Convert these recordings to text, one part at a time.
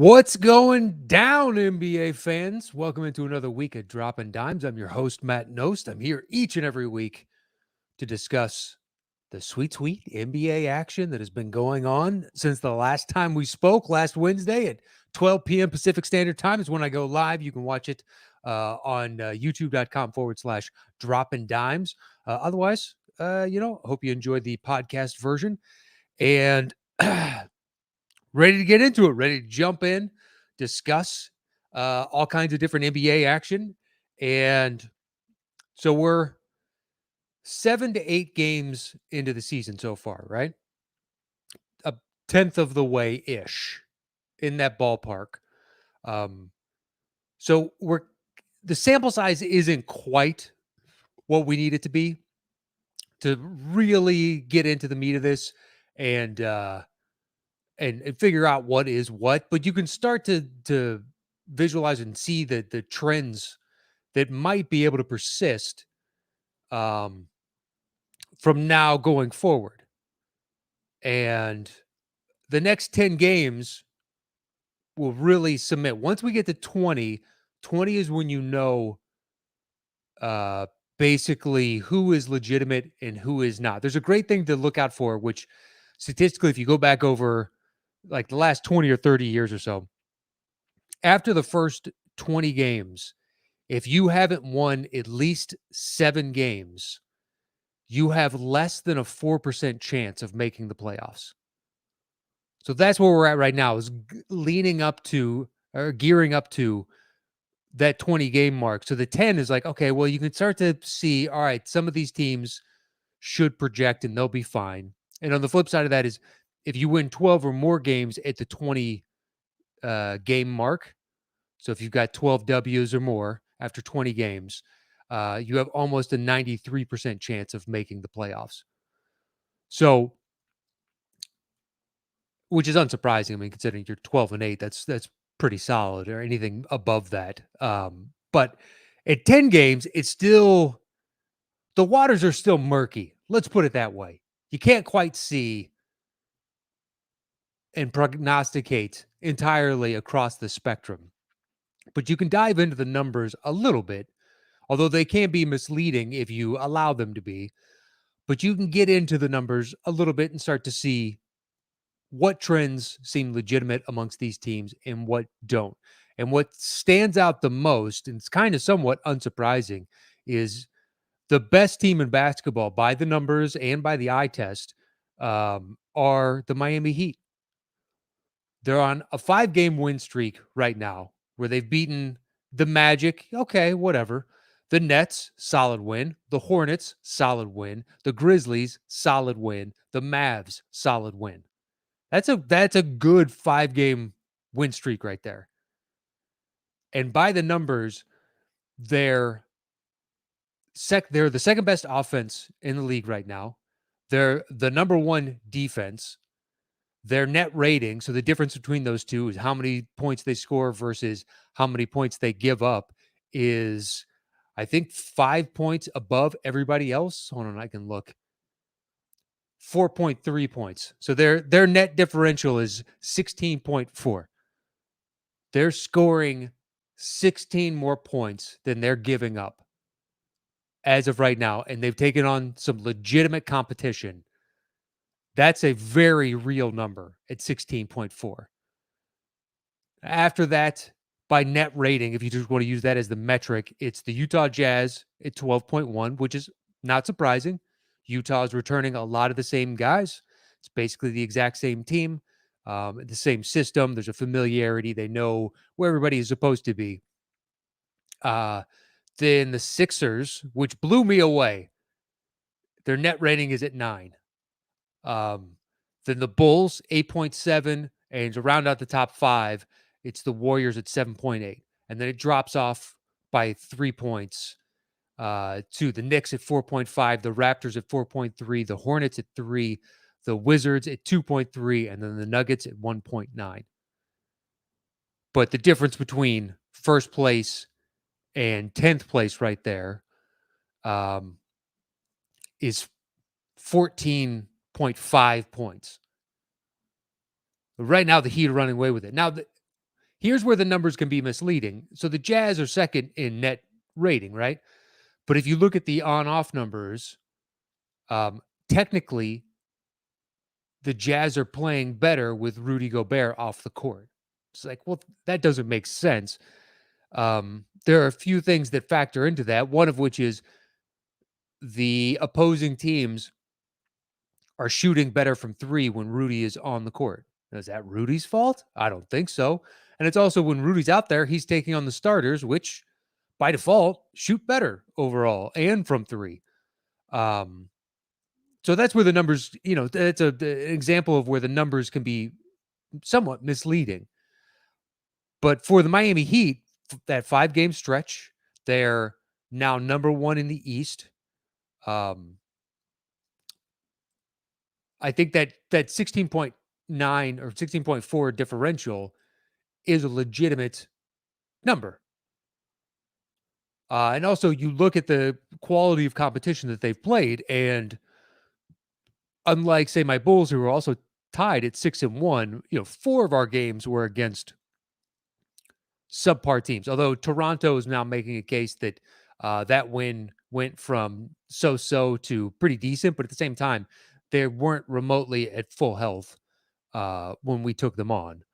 What's going down, NBA fans? Welcome into another week of Dropping Dimes. I'm your host, Matt Knost. I'm here each and every week to discuss the sweet NBA action that has been going on since the last time we spoke last Wednesday at 12 p.m. Pacific Standard Time is when I go live. You can watch it on youtube.com/dropping dimes. Otherwise, hope you enjoyed the podcast version. And ready to get into it, ready to jump in, discuss all kinds of different NBA action. And so we're 7 to 8 games into the season so far, right? A tenth of the way ish in that ballpark. Um, so the sample size isn't quite what we need it to be to really get into the meat of this and and figure out what is what, but you can start to visualize and see the trends that might be able to persist um, from now going forward. And the next 10 games will really cement. Once we get to 20 is when you know uh, basically who is legitimate and who is not. There's a great thing to look out for, which statistically, if you go back over like the last 20 or 30 years or so, after the first 20 games, if you haven't won at least 7 games, you have less than a 4% chance of making the playoffs. So that's where we're at right now, is leaning up to or gearing up to that 20 game mark. So the 10 is like, okay, well, you can start to see, all right, some of these teams should project and they'll be fine. And on the flip side of that is if you win 12 or more games at the 20 game mark, so if you've got 12 W's or more after 20 games, you have almost a 93% chance of making the playoffs. So, which is unsurprising. I mean, considering you're 12 and 8, that's pretty solid, or anything above that. But at 10 games, it's still the waters are still murky. Let's put it that way. You can't quite see and prognosticate entirely across the spectrum, but you can dive into the numbers a little bit, although they can be misleading if you allow them to be. But you can get into the numbers a little bit and start to see what trends seem legitimate amongst these teams and what don't. And what stands out the most, and it's kind of somewhat unsurprising, is the best team in basketball by the numbers and by the eye test are the Miami Heat. They're on a 5-game win streak right now where they've beaten the Magic. Okay, whatever. The Nets, solid win. The Hornets, solid win. The Grizzlies, solid win. The Mavs, solid win. That's a good 5-game win streak right there. And by the numbers, they're the second best offense in the league right now. They're the number one defense. Their net rating, so the difference between those two is how many points they score versus how many points they give up, is I think 5 points above everybody else. Hold on, I can look. 4.3 points. So their net differential is 16.4. They're scoring 16 more points than they're giving up as of right now, and they've taken on some legitimate competition. That's a very real number at 16.4. After that, by net rating, if you just want to use that as the metric, it's the Utah Jazz at 12.1, which is not surprising. Utah is returning a lot of the same guys. It's basically the exact same team, the same system. There's a familiarity. They know where everybody is supposed to be. Then the Sixers, which blew me away, their net rating is at 9. Then the Bulls, 8.7. And to round out the top 5, it's the Warriors at 7.8. And then it drops off by 3 points to the Knicks at 4.5, the Raptors at 4.3, the Hornets at 3, the Wizards at 2.3, and then the Nuggets at 1.9. But the difference between first place and 10th place right there is 14.5 points. Right now, the Heat are running away with it. Now, Here's where the numbers can be misleading. So the Jazz are second in net rating, right? But if you look at the on-off numbers, technically the Jazz are playing better with Rudy Gobert off the court. It's like, well, that doesn't make sense. There are a few things that factor into that, one of which is the opposing teams are shooting better from three when Rudy is on the court. Is that Rudy's fault? I don't think so. And it's also when Rudy's out there, he's taking on the starters, which by default shoot better overall and from three. So that's where the numbers, it's an example of where the numbers can be somewhat misleading. But for the Miami Heat, that 5-game stretch, they're now number one in the East. I think that 16.9 or 16.4 differential is a legitimate number. And also, you look at the quality of competition that they've played, and unlike, say, my Bulls, who are also tied at 6-1, 4 of our games were against subpar teams. Although Toronto is now making a case that that win went from so-so to pretty decent, but at the same time, they weren't remotely at full health when we took them on.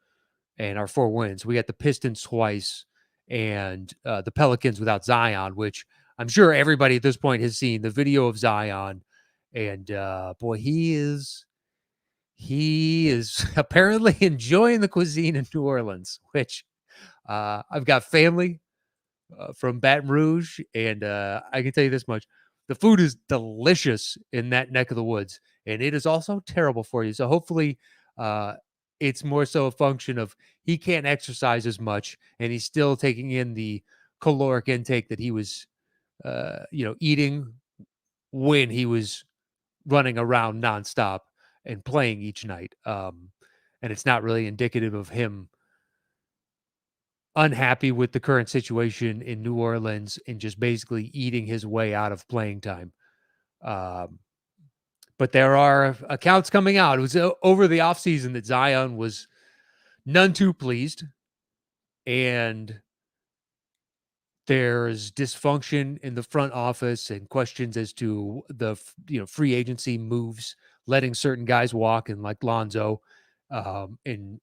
And our 4 wins, we got the Pistons twice and the Pelicans without Zion, which I'm sure everybody at this point has seen the video of Zion. And boy, he is apparently enjoying the cuisine in New Orleans, which I've got family from Baton Rouge, and I can tell you this much: the food is delicious in that neck of the woods, and it is also terrible for you. So hopefully, it's more so a function of he can't exercise as much, and he's still taking in the caloric intake that he was, eating when he was running around nonstop and playing each night. And it's not really indicative of him unhappy with the current situation in New Orleans and just basically eating his way out of playing time. Um, but there are accounts coming out. It was over the offseason that Zion was none too pleased, and there's dysfunction in the front office and questions as to the free agency moves, letting certain guys walk, and like Lonzo, and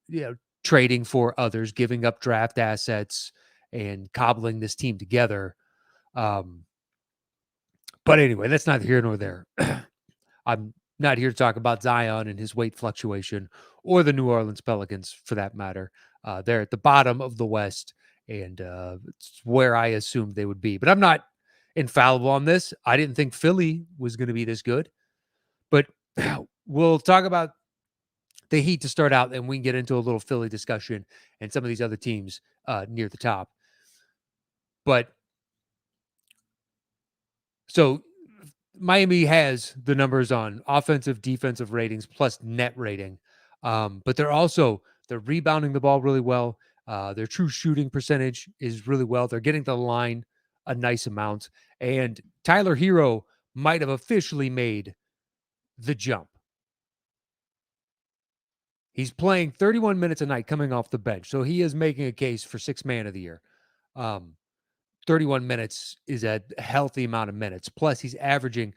trading for others, giving up draft assets, and cobbling this team together. But anyway, that's neither here nor there. I'm not here to talk about Zion and his weight fluctuation, or the New Orleans Pelicans for that matter. They're at the bottom of the West, and it's where I assumed they would be. But I'm not infallible on this. I didn't think Philly was going to be this good. But we'll talk about the Heat to start out, and we can get into a little Philly discussion and some of these other teams near the top. But so Miami has the numbers on offensive, defensive ratings plus net rating. But they're rebounding the ball really well. Their true shooting percentage is really well. They're getting to the line a nice amount. And Tyler Hero might have officially made the jump. He's playing 31 minutes a night coming off the bench. So he is making a case for 6th man of the year. 31 minutes is a healthy amount of minutes. Plus, he's averaging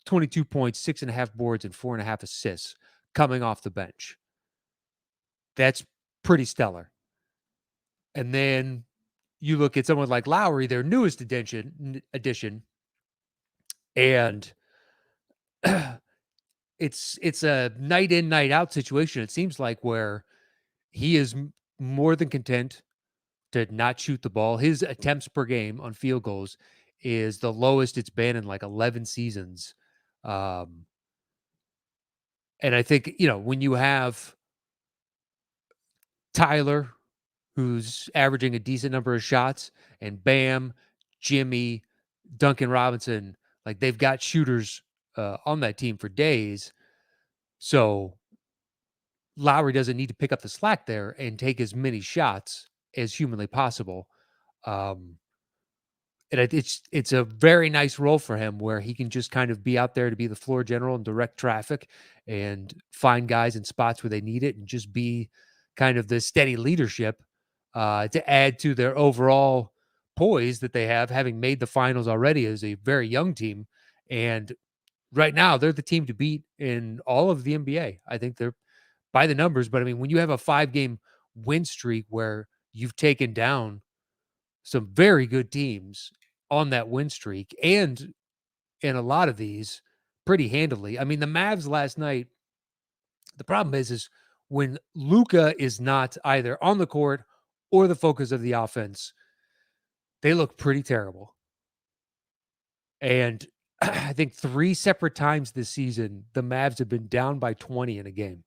22 points, 6.5 boards, and 4.5 assists coming off the bench. That's pretty stellar. And then you look at someone like Lowry, their newest addition, and it's a night in, night out situation. It seems like where he is more than content to not shoot the ball. His attempts per game on field goals is the lowest it's been in like 11 seasons. And I think, when you have Tyler, who's averaging a decent number of shots, and Bam, Jimmy, Duncan Robinson, like they've got shooters on that team for days. So Lowry doesn't need to pick up the slack there and take as many shots as humanly possible. And it's a very nice role for him where he can just kind of be out there to be the floor general and direct traffic and find guys in spots where they need it and just be kind of the steady leadership to add to their overall poise that they have, having made the finals already as a very young team. And right now, they're the team to beat in all of the NBA. I think they're by the numbers, but I mean, when you have a 5-game win streak where you've taken down some very good teams on that win streak, and in a lot of these pretty handily. I mean, the Mavs last night, the problem is when Luka is not either on the court or the focus of the offense, they look pretty terrible. And I think 3 separate times this season, the Mavs have been down by 20 in a game.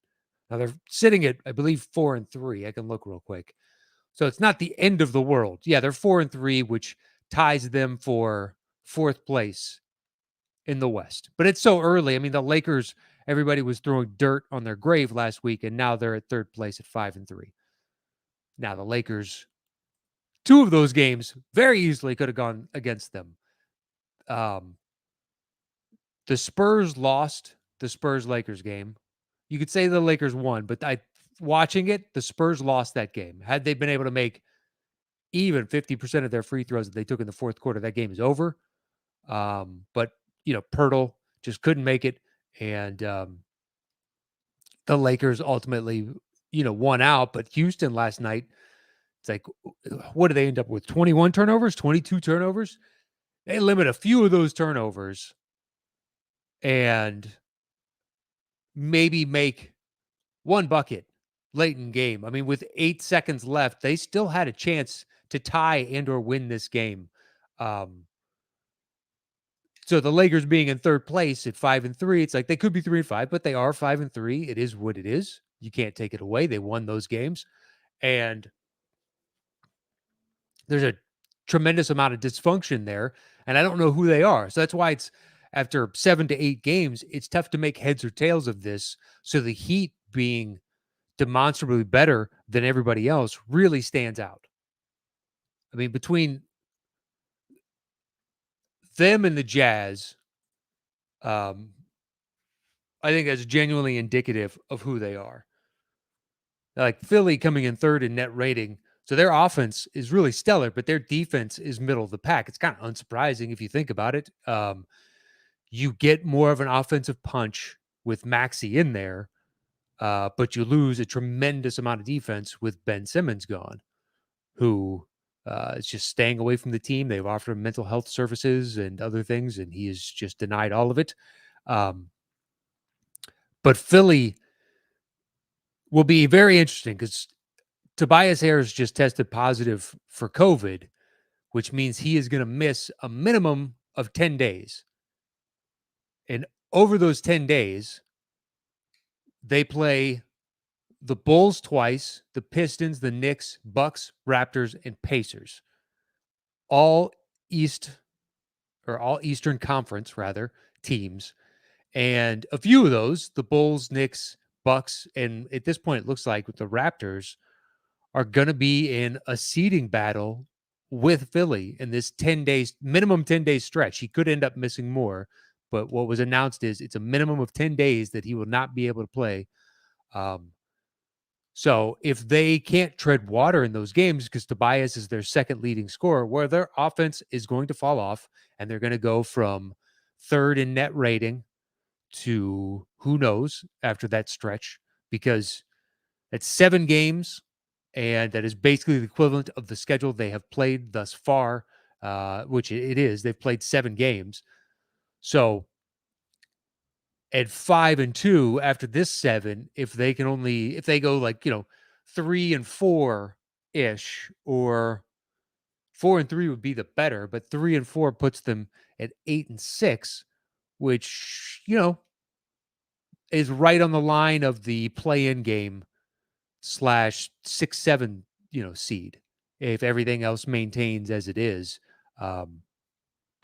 Now they're sitting at, I believe, 4-3. I can look real quick. So it's not the end of the world. Yeah, they're 4-3, which ties them for 4th place in the West. But it's so early. I mean, the Lakers, everybody was throwing dirt on their grave last week, and now they're at 3rd place at 5-3. Now the Lakers, 2 of those games very easily could have gone against them. The Spurs lost the Spurs-Lakers game. You could say the Lakers won, but watching it, the Spurs lost that game. Had they been able to make even 50% of their free throws that they took in the 4th quarter, that game is over. But, Pirtle just couldn't make it. And the Lakers ultimately, won out. But Houston last night, it's like, what did they end up with? 21 turnovers, 22 turnovers? They limit a few of those turnovers and maybe make one bucket late in game. I mean, with 8 seconds left, they still had a chance to tie and or win this game. So the Lakers being in 3rd place at 5-3, it's like they could be 3-5, but they are 5-3. It is what it is. You can't take it away. They won those games. And there's a tremendous amount of dysfunction there. And I don't know who they are. So that's why it's after 7 to 8 games, it's tough to make heads or tails of this. So the Heat being demonstrably better than everybody else really stands out. I mean, between them and the Jazz, I think that's genuinely indicative of who they are. Like Philly coming in 3rd in net rating. So their offense is really stellar, but their defense is middle of the pack. It's kind of unsurprising if you think about it. You get more of an offensive punch with Maxey in there, but you lose a tremendous amount of defense with Ben Simmons gone, who is just staying away from the team. They've offered him mental health services and other things, and he has just denied all of it. But Philly will be very interesting because Tobias Harris just tested positive for COVID, which means he is going to miss a minimum of 10 days. And over those 10 days, they play the Bulls twice, the Pistons, the Knicks, Bucks, Raptors, and Pacers. All Eastern Conference, rather, teams. And a few of those, the Bulls, Knicks, Bucks, and at this point, it looks like with the Raptors, are going to be in a seeding battle with Philly in this 10 days, minimum 10 day stretch. He could end up missing more, but what was announced is it's a minimum of 10 days that he will not be able to play. So if they can't tread water in those games, because Tobias is their second leading scorer, where their offense is going to fall off and they're going to go from 3rd in net rating to who knows after that stretch, because it's 7 games. And that is basically the equivalent of the schedule they have played thus far, which it is. They've played 7 games. So at 5-2 after this 7, if they go like, 3-4 ish, or 4-3 would be the better, but 3-4 puts them at 8-6, which, is right on the line of the play-in game / 6-7, seed, if everything else maintains as it is. But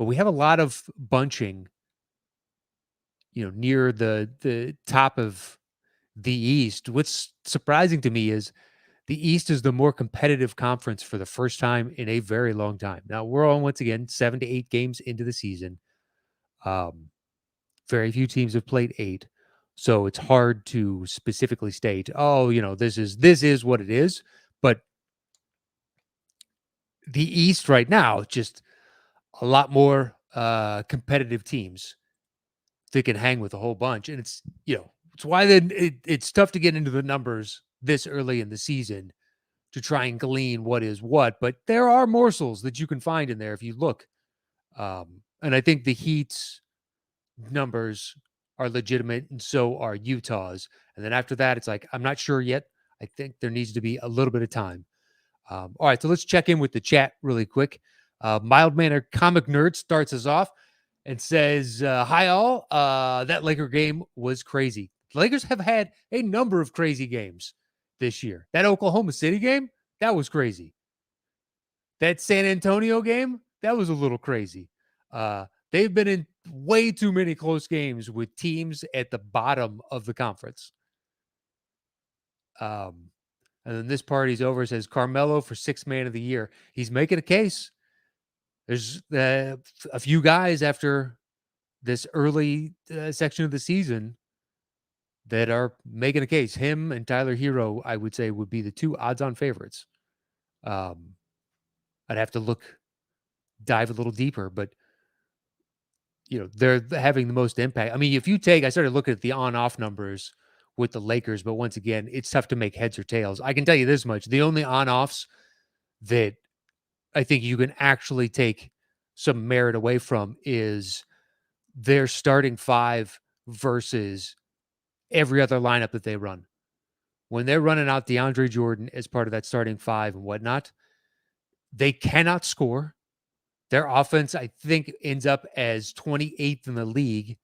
we have a lot of bunching, near the top of the East. What's surprising to me is the East is the more competitive conference for the first time in a very long time. Now we're all, once again, 7 to 8 games into the season. Very few teams have played 8. So it's hard to specifically state, this is what it is. But the East right now, just a lot more competitive teams that can hang with a whole bunch. And it's, it's why then it's tough to get into the numbers this early in the season to try and glean what is what. But there are morsels that you can find in there if you look. And I think the Heat's numbers are legitimate, and so are Utah's. And then after that, it's like, I'm not sure yet. I think there needs to be a little bit of time. All right, so let's check in with the chat really quick. Mild Mannered Comic Nerd starts us off and says, hi all, that Laker game was crazy. The Lakers have had a number of crazy games this year. That Oklahoma City game, that was crazy. That San Antonio game, that was a little crazy. They've been in way too many close games with teams at the bottom of the conference. And then this party's over, says Carmelo for sixth man of the year. He's making a case. There's a few guys after this early section of the season that are making a case. Him and Tyler Hero, I would say, would be the two odds-on favorites. I'd have to dive a little deeper, but they're having the most impact. I mean, I started looking at the on-off numbers with the Lakers, but once again, it's tough to make heads or tails. I can tell you this much: the only on-offs that I think you can actually take some merit away from is their starting five versus every other lineup that they run. When they're running out DeAndre Jordan as part of that starting five and whatnot, they cannot score. Their offense, I think, ends up as 28th in the league.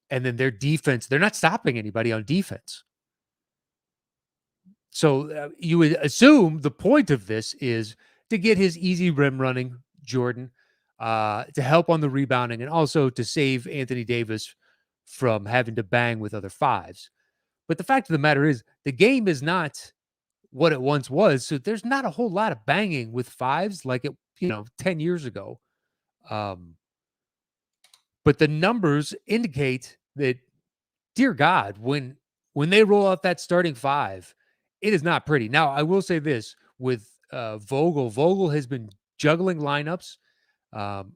And then their defense, they're not stopping anybody on defense. So you would assume the point of this is to get his easy rim running, Jordan, to help on the rebounding, and also to save Anthony Davis from having to bang with other fives. But the fact of the matter is, the game is not what it once was. So there's not a whole lot of banging with fives like it, 10 years ago. But the numbers indicate that, dear God, when they roll out that starting five, it is not pretty. Now, I will say this with Vogel. Vogel has been juggling lineups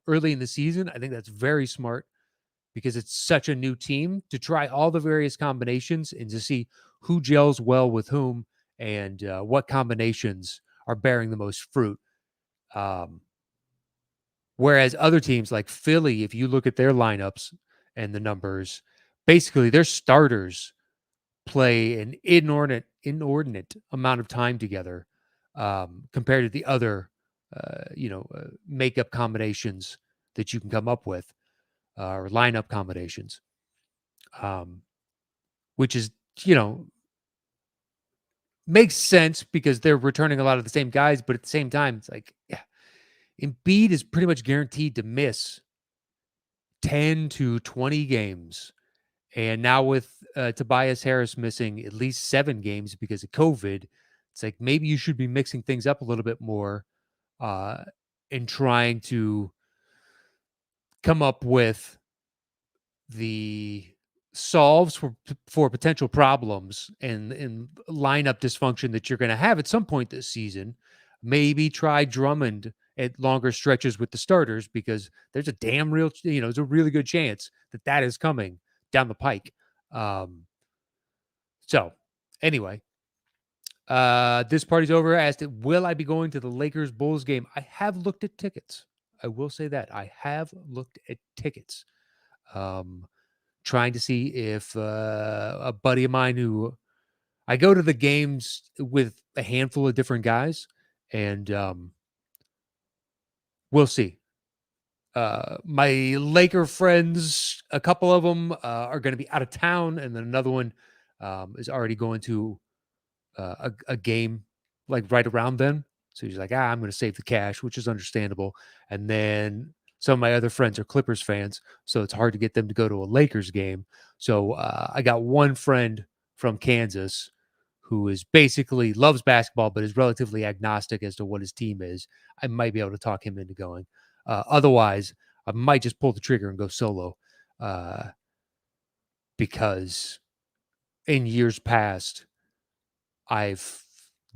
early in the season. I think that's very smart because it's such a new team to try all the various combinations and to see who gels well with whom and what combinations are bearing the most fruit. Whereas other teams like Philly, if you look at their lineups and the numbers, basically their starters play an inordinate amount of time together compared to the other, makeup combinations that you can come up with or lineup combinations, which is, makes sense because they're returning a lot of the same guys. But at the same time, it's like, yeah, Embiid is pretty much guaranteed to miss 10 to 20 games. And now with Tobias Harris missing at least 7 games because of COVID, it's like maybe you should be mixing things up a little bit more and trying to come up with the solves for potential problems and lineup dysfunction that you're going to have at some point this season. Maybe try Drummond at longer stretches with the starters because there's a there's a really good chance that is coming down the pike. So anyway, this party's over. Asked, will I be going to the Lakers Bulls game? I have looked at tickets. I will say that I have looked at tickets. Trying to see if a buddy of mine who I go to the games with a handful of different guys, and we'll see. My Laker friends, a couple of them are going to be out of town, and then another one is already going to a game like right around then. So he's like, I'm going to save the cash, which is understandable. And then some of my other friends are Clippers fans, so it's hard to get them to go to a Lakers game. So I got one friend from Kansas who is basically loves basketball, but is relatively agnostic as to what his team is. I might be able to talk him into going. Otherwise, I might just pull the trigger and go solo because in years past, I've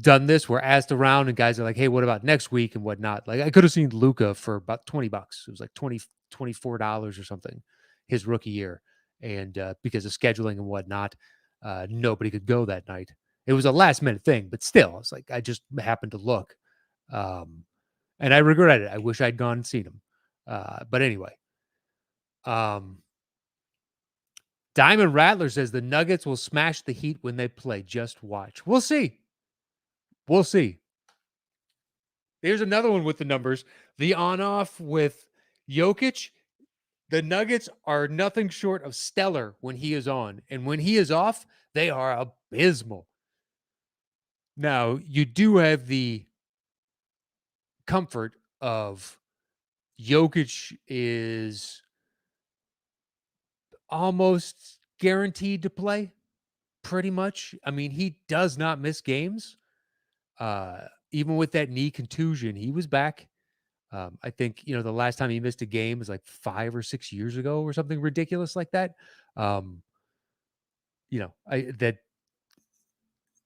done this. We're asked around, and guys are like, "Hey, what about next week and whatnot?" Like, I could have seen Luca for about $20. It was like $24 or something his rookie year, and because of scheduling and whatnot, nobody could go that night. It was a last minute thing, but still, I was like, I just happened to look, um, and I regret it. I wish I'd gone and seen him. But anyway, um, Diamond Rattler says the Nuggets will smash the Heat when they play. Just watch. We'll see. We'll see. Here's another one with the numbers. The on-off with Jokic. The Nuggets are nothing short of stellar when he is on. And when he is off, they are abysmal. Now, you do have the comfort of Jokic is almost guaranteed to play, pretty much. I mean, he does not miss games. Even with that knee contusion, he was back. I think, the last time he missed a game was like 5 or 6 years ago or something ridiculous like that. Um, that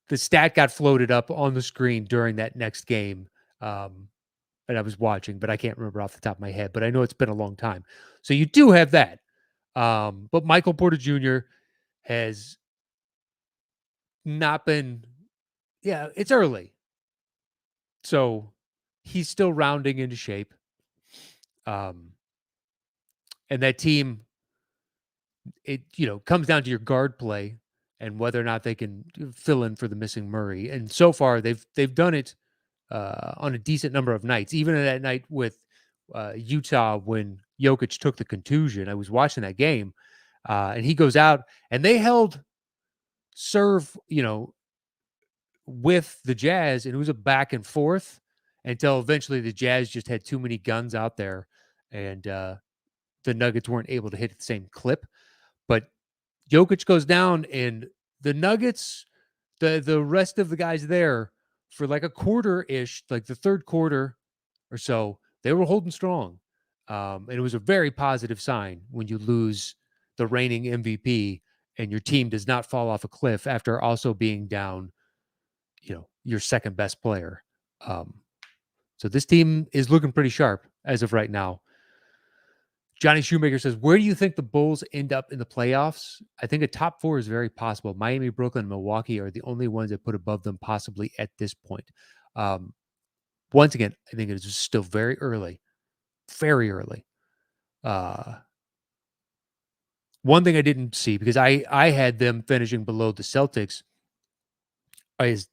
the stat got floated up on the screen during that next game. And I was watching, but I can't remember off the top of my head, but I know it's been a long time. So you do have that. But Michael Porter Jr. has not been, it's early. So he's still rounding into shape. And that team, it comes down to your guard play and whether or not they can fill in for the missing Murray. And so far, they've done it on a decent number of nights. Even that night with Utah when Jokic took the contusion, I was watching that game, and he goes out and they held serve, with the Jazz, and it was a back and forth until eventually the Jazz just had too many guns out there, and the Nuggets weren't able to hit the same clip. But Jokic goes down, and the Nuggets, the rest of the guys there for like a quarter-ish, like the third quarter or so, they were holding strong. And it was a very positive sign when you lose the reigning MVP and your team does not fall off a cliff after also being down, your second best player. Um, so this team is looking pretty sharp as of right now. Johnny Shoemaker says, where do you think the Bulls end up in the playoffs? I think a top 4 is very possible. Miami, Brooklyn, and Milwaukee are the only ones that put above them possibly at this point. Once again, I think it is still very early. Very early. One thing I didn't see, because I had them finishing below the Celtics, is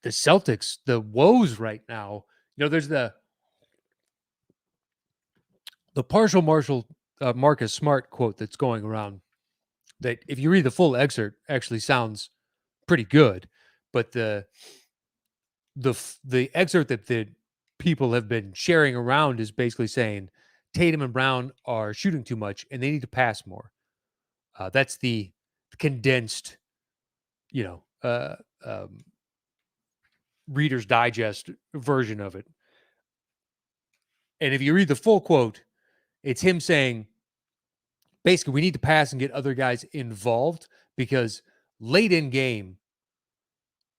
the Celtics, the woes right now. There's the partial Marcus Smart quote that's going around that if you read the full excerpt actually sounds pretty good, but the excerpt that the people have been sharing around is basically saying Tatum and Brown are shooting too much and they need to pass more. That's the condensed, Reader's Digest version of it. And if you read the full quote, it's him saying, basically, we need to pass and get other guys involved because late in game,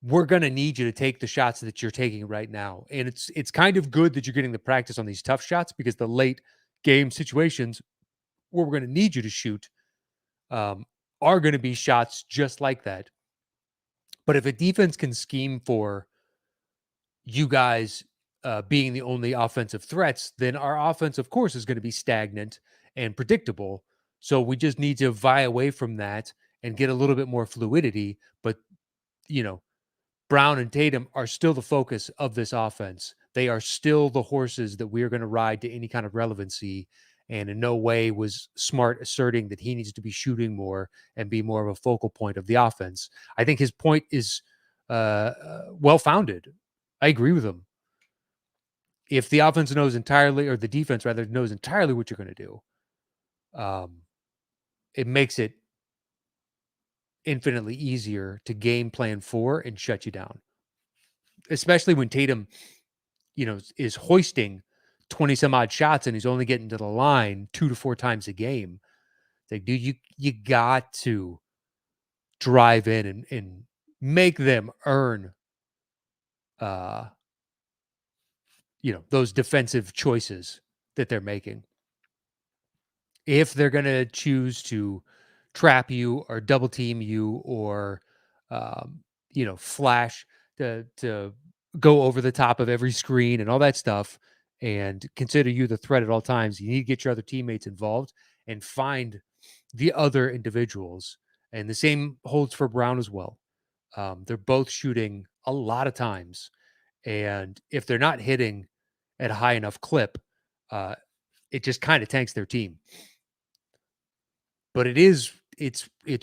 we're going to need you to take the shots that you're taking right now. And it's kind of good that you're getting the practice on these tough shots because the late game situations where we're going to need you to shoot are going to be shots just like that. But if a defense can scheme for you guys being the only offensive threats, then our offense, of course, is going to be stagnant and predictable. So we just need to vie away from that and get a little bit more fluidity. But, Brown and Tatum are still the focus of this offense. They are still the horses that we are going to ride to any kind of relevancy. And in no way was Smart asserting that he needs to be shooting more and be more of a focal point of the offense. I think his point is well-founded. I agree with him. If the offense knows entirely, or the defense rather knows entirely what you're going to do, it makes it infinitely easier to game plan for and shut you down. Especially when Tatum, is hoisting 20 some odd shots and he's only getting to the line 2 to 4 times a game. It's like, dude, you got to drive in and make them earn uh, those defensive choices that they're making. If they're going to choose to trap you or double team you or, um, flash to go over the top of every screen and all that stuff and consider you the threat at all times, you need to get your other teammates involved and find the other individuals. And the same holds for Brown as well. They're both shooting a lot of times. And if they're not hitting at a high enough clip, uh, it just kind of tanks their team. But it's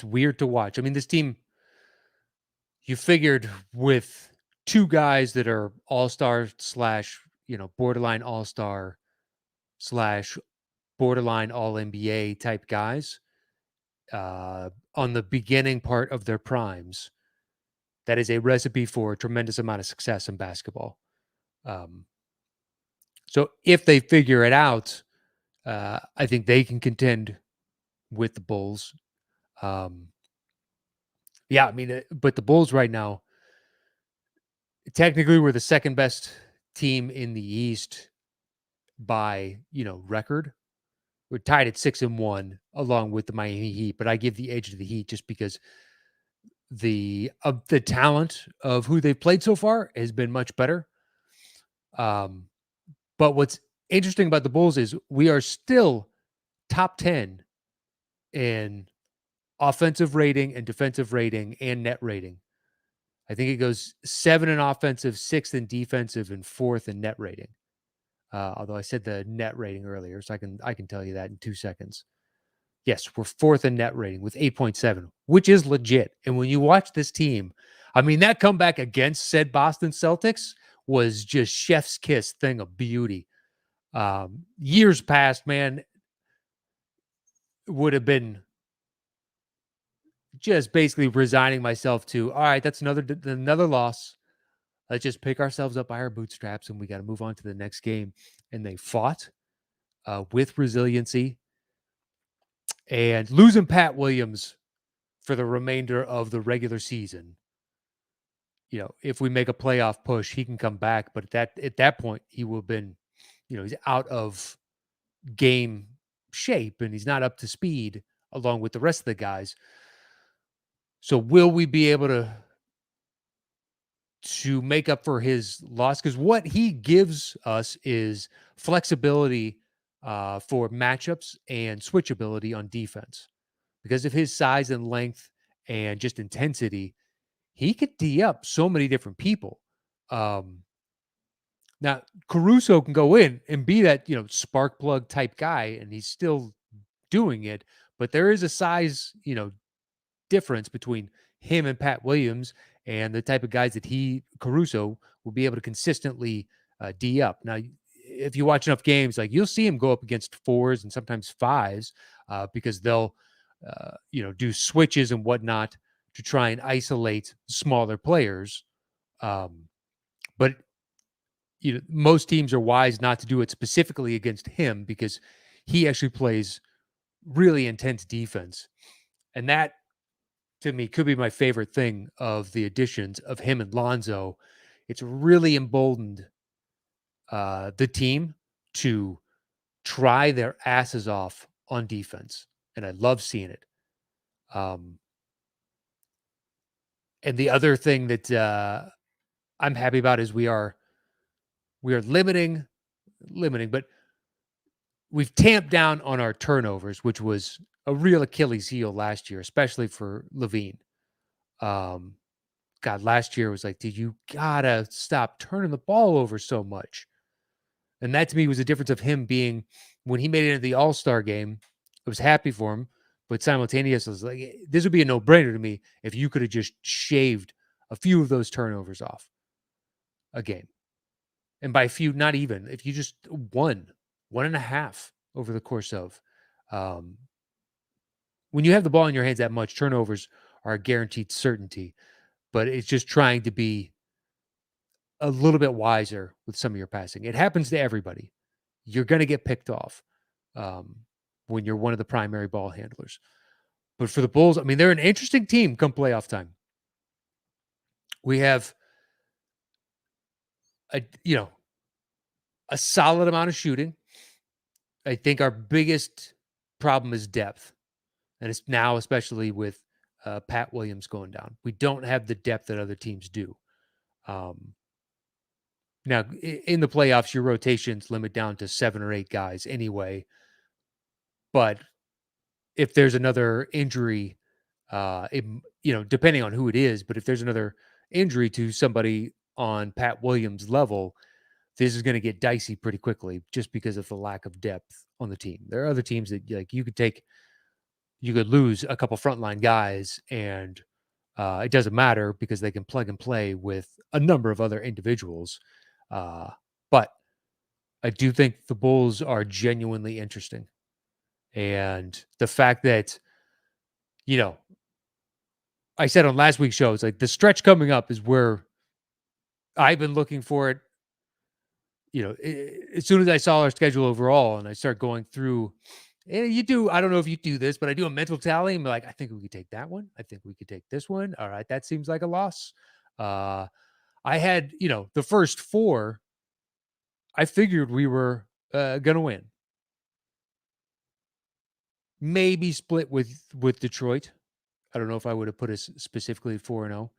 weird to watch. I mean, this team, you figured with two guys that are all-star slash, borderline all-star slash borderline all NBA type guys, on the beginning part of their primes, that is a recipe for a tremendous amount of success in basketball. Um, so if they figure it out, I think they can contend with the Bulls. Yeah, I mean, but the Bulls right now, technically, we're the second best team in the East by, record. We're tied at 6-1 along with the Miami Heat, but I give the edge to the Heat just because the talent of who they've played so far has been much better. But what's interesting about the Bulls is we are still top 10 in offensive rating and defensive rating and net rating. I think it goes 7 in offensive, 6th in defensive, and 4th in net rating. Although I said the net rating earlier, so I can tell you that in 2 seconds. Yes, we're 4th in net rating with 8.7, which is legit. And when you watch this team, I mean, that comeback against said Boston Celtics was just chef's kiss thing of beauty. Years past, man, would have been just basically resigning myself to, all right, that's another loss. Let's just pick ourselves up by our bootstraps and we got to move on to the next game. And they fought with resiliency, and losing Pat Williams for the remainder of the regular season. If we make a playoff push, he can come back. But at that point, he will have been, he's out of game shape and he's not up to speed along with the rest of the guys. So will we be able to make up for his loss? Because what he gives us is flexibility for matchups and switchability on defense. Because of his size and length and just intensity, he could D up so many different people. Now, Caruso can go in and be that, spark plug type guy, and he's still doing it. But there is a size, difference between him and Pat Williams and the type of guys that Caruso, will be able to consistently D up. Now, if you watch enough games, like you'll see him go up against 4s and sometimes 5s because they'll, do switches and whatnot to try and isolate smaller players. But most teams are wise not to do it specifically against him because he actually plays really intense defense. And that, to me, could be my favorite thing of the additions of him and Lonzo. It's really emboldened the team to try their asses off on defense. And I love seeing it. And the other thing that I'm happy about is we are limiting, but we've tamped down on our turnovers, which was a real Achilles heel last year, especially for Levine. God, last year was like, dude, you gotta stop turning the ball over so much. And that to me was the difference of him being, when he made it into the All-Star game, I was happy for him, but simultaneously, I was like, this would be a no-brainer to me if you could have just shaved a few of those turnovers off a game. And by a few, not even, if you just one and a half over the course of, when you have the ball in your hands that much, turnovers are a guaranteed certainty. But it's just trying to be a little bit wiser with some of your passing. It happens to everybody. You're going to get picked off when you're one of the primary ball handlers. But for the Bulls, I mean, they're an interesting team come playoff time. We have you know, a solid amount of shooting. I think our biggest problem is depth, and it's now especially with Pat Williams going down. We don't have the depth that other teams do. Um, Now, in the playoffs, your rotations limit down to 7 or 8 guys anyway. But if there's another injury, depending on who it is, but if there's another injury to somebody on Pat Williams' level, this is going to get dicey pretty quickly just because of the lack of depth on the team. There are other teams that like you could lose a couple frontline guys and it doesn't matter because they can plug and play with a number of other individuals. But I do think the Bulls are genuinely interesting. And the fact that, you know, I said on last week's show, it's like the stretch coming up is where I've been looking for it. As soon as I saw our schedule overall and I start going through, I don't know if you do this, but I do a mental tally. I'm like, I think we could take that one. I think we could take this one. All right. That seems like a loss. Uh, I had, the first four, I figured we were going to win. Maybe split with Detroit. I don't know if I would have put us specifically 4-0.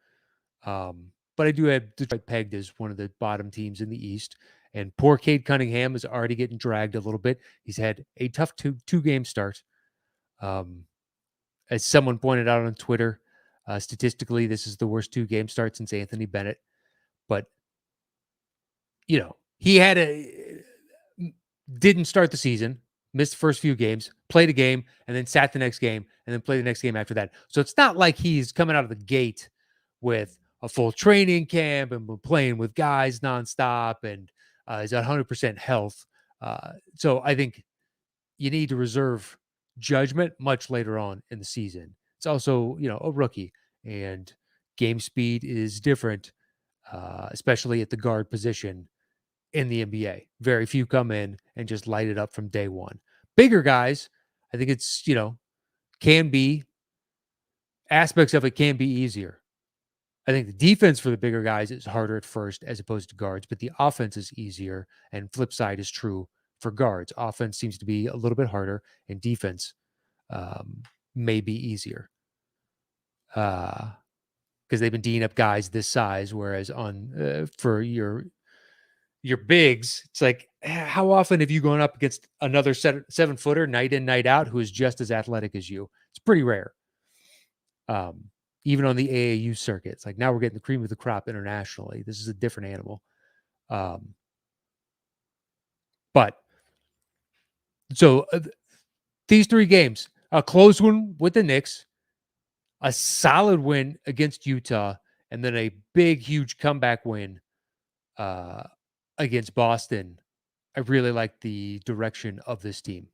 But I do have Detroit pegged as one of the bottom teams in the East. And poor Cade Cunningham is already getting dragged a little bit. He's had a tough two-game start. As someone pointed out on Twitter, statistically, this is the worst two-game start since Anthony Bennett. But, he didn't start the season, missed the first few games, played a game, and then sat the next game, and then played the next game after that. So it's not like he's coming out of the gate with a full training camp and been playing with guys nonstop and is at 100% health. So I think you need to reserve judgment much later on in the season. It's also, a rookie, and game speed is different, especially at the guard position in the NBA. Very few come in and just light it up from day one. Bigger guys, I think it's, can be aspects of it can be easier. I think the defense for the bigger guys is harder at first as opposed to guards, but the offense is easier. And flip side is true for guards. Offense seems to be a little bit harder, and defense may be easier because they've been D'ing up guys this size. Whereas on for your bigs, it's like how often have you gone up against another 7-footer night in night out who is just as athletic as you? It's pretty rare. Even on the AAU circuit. It's like now we're getting the cream of the crop internationally. This is a different animal. But so these three games, a close one with the Knicks, a solid win against Utah, and then a big, huge comeback win against Boston. I really like the direction of this team.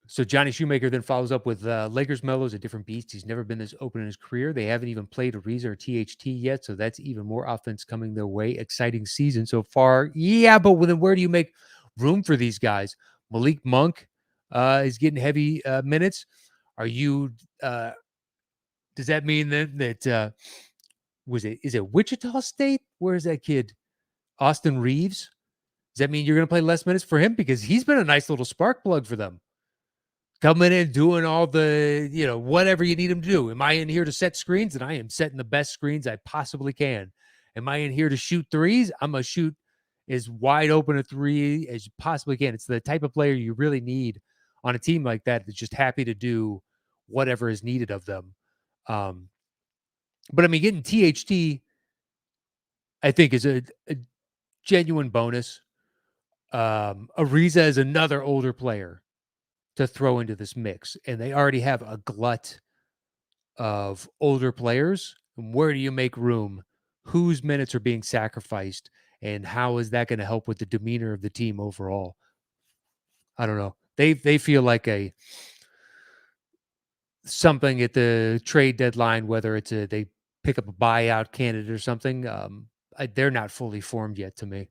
So Johnny Shoemaker then follows up with Lakers Melo's a different beast. He's never been this open in his career. They haven't even played Ariza or THT yet, so that's even more offense coming their way. Exciting season so far. Yeah, but then where do you make room for these guys? Malik Monk is getting heavy minutes. Are you? Does that mean then that is it Wichita State? Where is that kid? Austin Reeves? Does that mean you're going to play less minutes for him because he's been a nice little spark plug for them? Coming in, doing all the, whatever you need him to do. Am I in here to set screens? And I am setting the best screens I possibly can. Am I in here to shoot threes? I'm going to shoot as wide open a three as you possibly can. It's the type of player you really need on a team like that that's just happy to do whatever is needed of them. But I mean, getting THT, I think, is a genuine bonus. Ariza is another older player to throw into this mix, and they already have a glut of older players. And where do you make room? Whose minutes are being sacrificed, and how is that going to help with the demeanor of the team overall? I don't know. They feel like something at the trade deadline, whether it's they pick up a buyout candidate or something. They're not fully formed yet to me.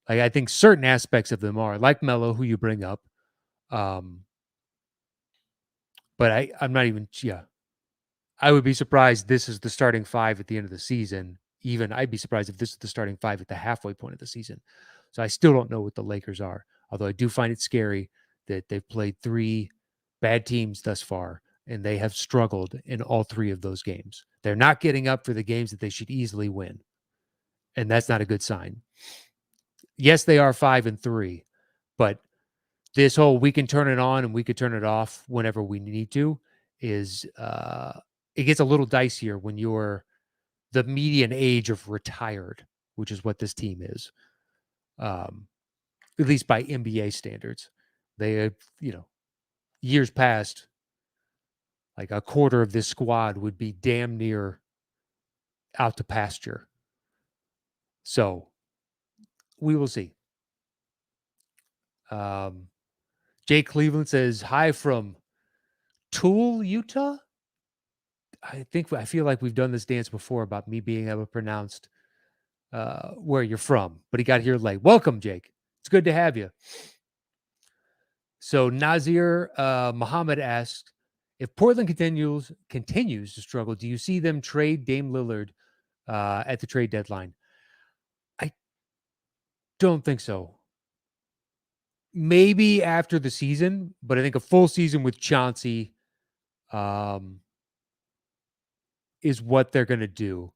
Like, I think certain aspects of them are, like Melo, who you bring up. But I'm not even, I would be surprised this is the starting five at the end of the season even. I'd be surprised if this is the starting five at the halfway point of the season. So I still don't know what the Lakers are. Although I do find it scary that they've played 3 bad teams thus far, and they have struggled in all 3 of those games. They're not getting up for the games that they should easily win, and that's not a good sign. Yes, they are 5-3, but this whole we can turn it on and we could turn it off whenever we need to is it gets a little dicier when you're the median age of retired, which is what this team is. At least by NBA standards. They have, years past, like a quarter of this squad would be damn near out to pasture. So we will see. Jay Cleveland says, hi from Tool, Utah. I feel like we've done this dance before about me being able to pronounce where you're from, but he got here late. Welcome, Jake. It's good to have you. So Nazir Muhammad asks, if Portland continues to struggle, do you see them trade Dame Lillard at the trade deadline? I don't think so. Maybe after the season, but I think a full season with Chauncey is what they're going to do,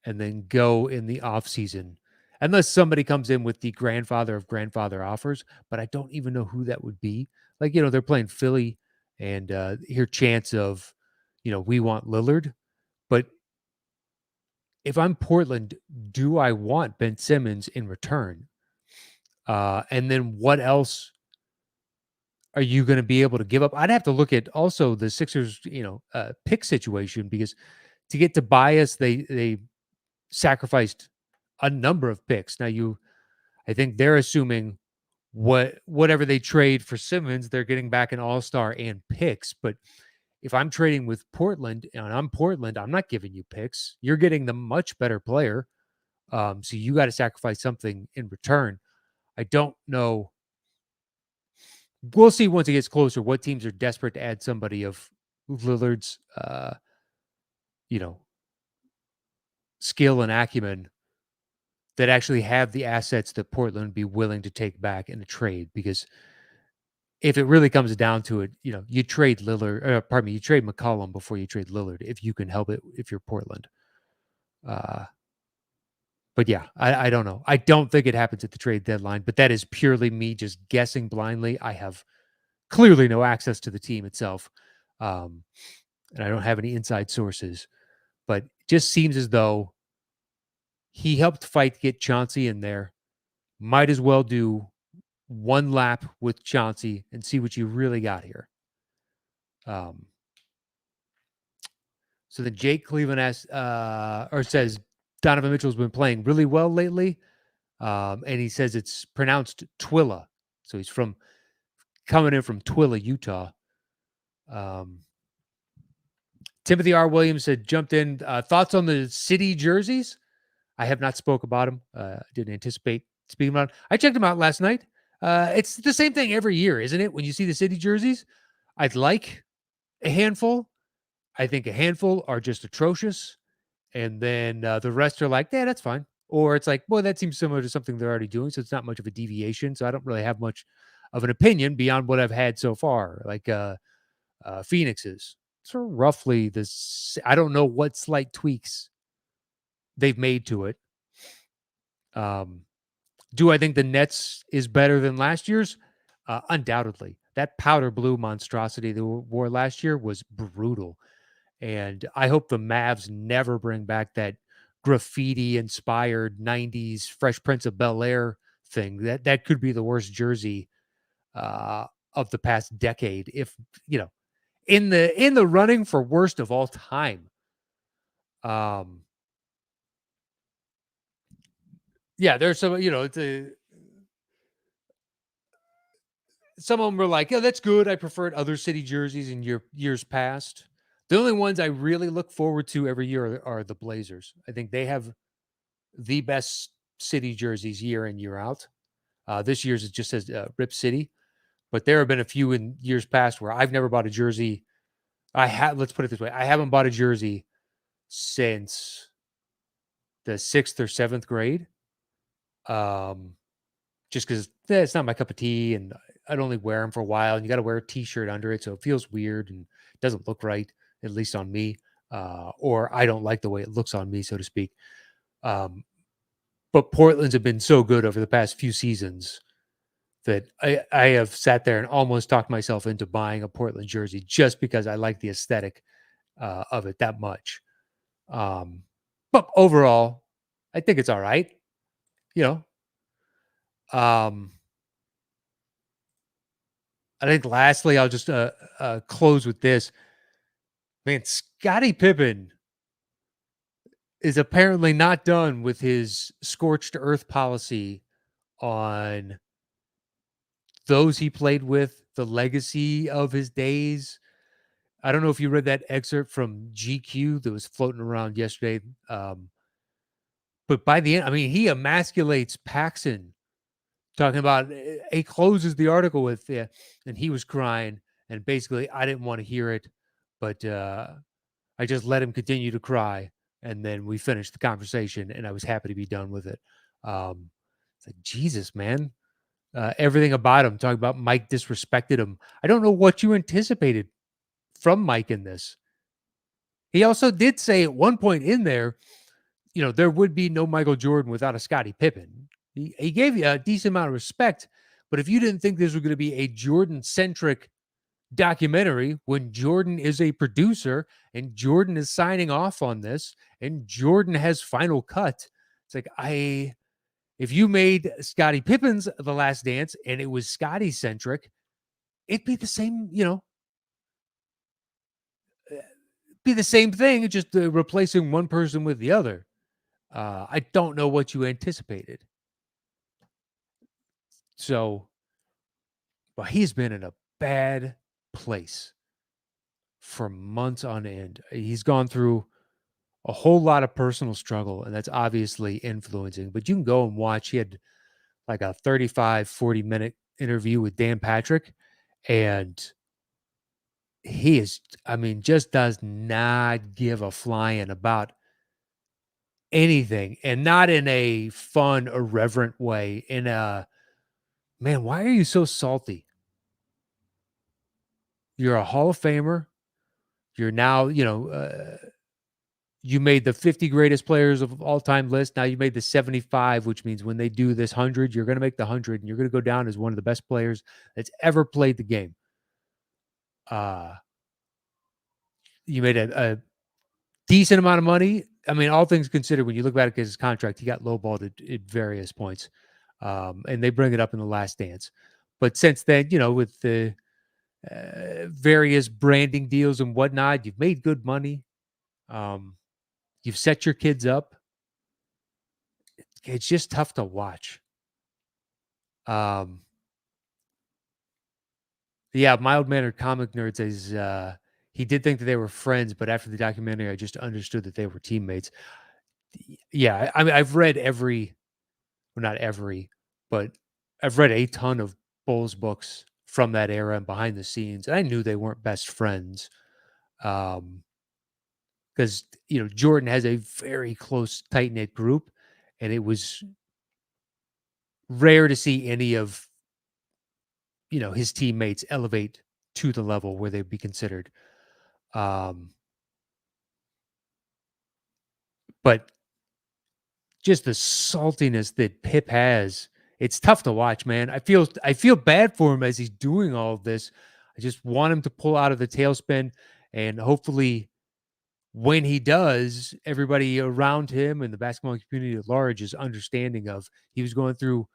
and then go in the offseason. Unless somebody comes in with the grandfather of grandfather offers, but I don't even know who that would be. Like, they're playing Philly and hear chants of, we want Lillard. But if I'm Portland, do I want Ben Simmons in return? And then what else are you going to be able to give up? I'd have to look at also the Sixers, pick situation, because to get Tobias, they sacrificed a number of picks. Now I think they're assuming whatever they trade for Simmons, they're getting back an all-star and picks. But if I'm trading with Portland and I'm Portland, I'm not giving you picks. You're getting the much better player. So you got to sacrifice something in return. I don't know. We'll see once it gets closer what teams are desperate to add somebody of Lillard's, skill and acumen that actually have the assets that Portland would be willing to take back in a trade. Because if it really comes down to it, you trade Lillard, you trade McCollum before you trade Lillard, if you can help it, if you're Portland. But yeah, I don't know. I don't think it happens at the trade deadline, but that is purely me just guessing blindly. I have clearly no access to the team itself. And I don't have any inside sources, but it just seems as though he helped get Chauncey in there. Might as well do one lap with Chauncey and see what you really got here. So then Jake Cleveland asks, says Donovan Mitchell's been playing really well lately. And he says it's pronounced Twilla. So he's coming in from Twilla, Utah. Timothy R. Williams had jumped in. Thoughts on the city jerseys? I have not spoke about them. Didn't anticipate speaking about them. I checked them out last night. It's the same thing every year, isn't it? When you see the city jerseys, I'd like a handful. I think a handful are just atrocious. And then the rest are like, yeah, that's fine. Or it's like, well, that seems similar to something they're already doing. So it's not much of a deviation. So I don't really have much of an opinion beyond what I've had so far. Like Phoenix's. So roughly this, I don't know what slight tweaks they've made to it. Do I think the Nets is better than last year's? Undoubtedly. That powder blue monstrosity they wore last year was brutal. And I hope the Mavs never bring back that graffiti-inspired 90s Fresh Prince of Bel-Air thing. That could be the worst jersey of the past decade. If, in the running for worst of all time. Yeah, there's some, some of them were like, yeah, that's good. I preferred other city jerseys in years past. The only ones I really look forward to every year are the Blazers. I think they have the best city jerseys year in, year out. This year's it just says Rip City, but there have been a few in years past where I've never bought a jersey. Let's put it this way. I haven't bought a jersey since the 6th or 7th grade. Um, just because it's not my cup of tea, and I'd only wear them for a while, and you got to wear a t-shirt under it, so it feels weird and doesn't look right, at least on me. Or I don't like the way it looks on me, so to speak. Um, but Portland's have been so good over the past few seasons that I have sat there and almost talked myself into buying a Portland jersey just because I like the aesthetic of it that much. Um, but overall, I think it's all right. You um, I think lastly, I'll just close with this. Man, Scottie Pippen is apparently not done with his scorched earth policy on those he played with, the legacy of his days. I don't know if you read that excerpt from GQ that was floating around yesterday. But by the end, I mean, he emasculates Paxson, talking about he closes the article with, yeah, and he was crying. And basically, I didn't want to hear it, but I just let him continue to cry. And then we finished the conversation, and I was happy to be done with it. Um, it's like, Jesus, man. Everything about him, talking about Mike disrespected him. I don't know what you anticipated from Mike in this. He also did say at one point in there, there would be no Michael Jordan without a Scottie Pippen. He gave you a decent amount of respect, but if you didn't think this was going to be a Jordan-centric documentary when Jordan is a producer and Jordan is signing off on this and Jordan has final cut, it's like, if you made Scottie Pippen's The Last Dance and it was Scottie-centric, it'd be the same, be the same thing, just replacing one person with the other. I don't know what you anticipated. So, but he's been in a bad place for months on end. He's gone through a whole lot of personal struggle, and that's obviously influencing. But you can go and watch. He had like a 35, 40-minute interview with Dan Patrick, and he is, I mean, just does not give a flying about anything, and not in a fun, irreverent way. In a, man, why are you so salty? You're a Hall of Famer. You're now, you made the 50 greatest players of all time list. Now you made the 75, which means when they do this 100, you're going to make the 100 and you're going to go down as one of the best players that's ever played the game. Uh, you made a decent amount of money. I mean, all things considered, when you look back at his contract, he got lowballed at various points. And they bring it up in The Last Dance. But since then, with the various branding deals and whatnot, you've made good money. You've set your kids up. It's just tough to watch. Yeah, mild-mannered comic nerd says he did think that they were friends, but after the documentary, I just understood that they were teammates. Yeah, I mean, I've read well, not every, but I've read a ton of Bulls books from that era and behind the scenes, and I knew they weren't best friends. Because Jordan has a very close, tight knit group, and it was rare to see any of his teammates elevate to the level where they'd be considered. But just the saltiness that Pip has, it's tough to watch, man. I feel bad for him as he's doing all of this. I just want him to pull out of the tailspin, and hopefully when he does, everybody around him and the basketball community at large is understanding of he was going through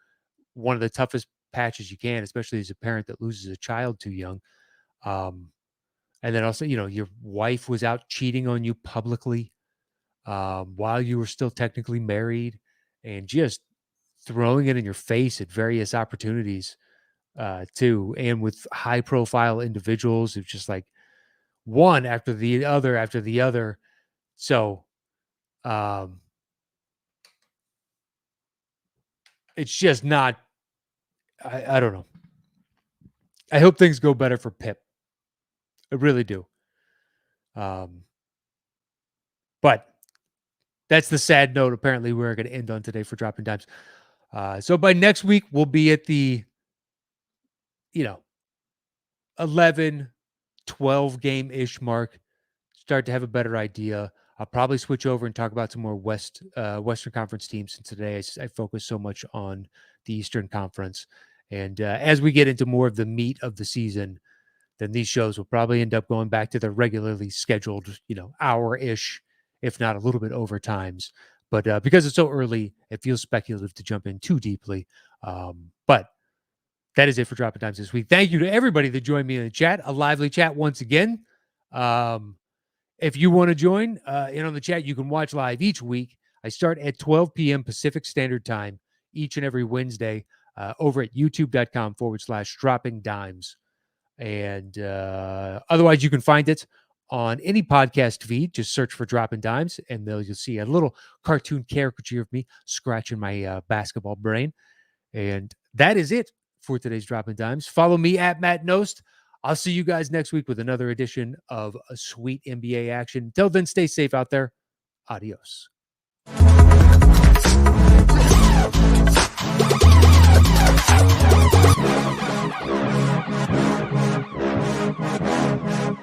one of the toughest patches you can, especially as a parent that loses a child too young. Um, and then also, your wife was out cheating on you publicly while you were still technically married, and just throwing it in your face at various opportunities too, and with high profile individuals. It's just like one after the other after the other. So um, it's just not. I don't know. I hope things go better for Pip. I really do. Um, but that's the sad note. Apparently, we're going to end on today for Dropping Dimes. So by next week, we'll be at the, 11, 12 game-ish mark. Start to have a better idea. I'll probably switch over and talk about some more Western Conference teams. Since today I focus so much on the Eastern Conference. And as we get into more of the meat of the season, then these shows will probably end up going back to their regularly scheduled, hour-ish, if not a little bit over times. But because it's so early, it feels speculative to jump in too deeply. But that is it for Dropping Dimes this week. Thank you to everybody that joined me in the chat. A lively chat once again. If you want to join in on the chat, you can watch live each week. I start at 12 p.m. Pacific Standard Time each and every Wednesday over at youtube.com/dropping dimes. And otherwise, you can find it on any podcast feed. Just search for Dropping Dimes, and you'll see a little cartoon caricature of me scratching my basketball brain. And that is it for today's Dropping Dimes. Follow me at Matt Knost. I'll see you guys next week with another edition of a sweet NBA action. Until then, stay safe out there. Adios.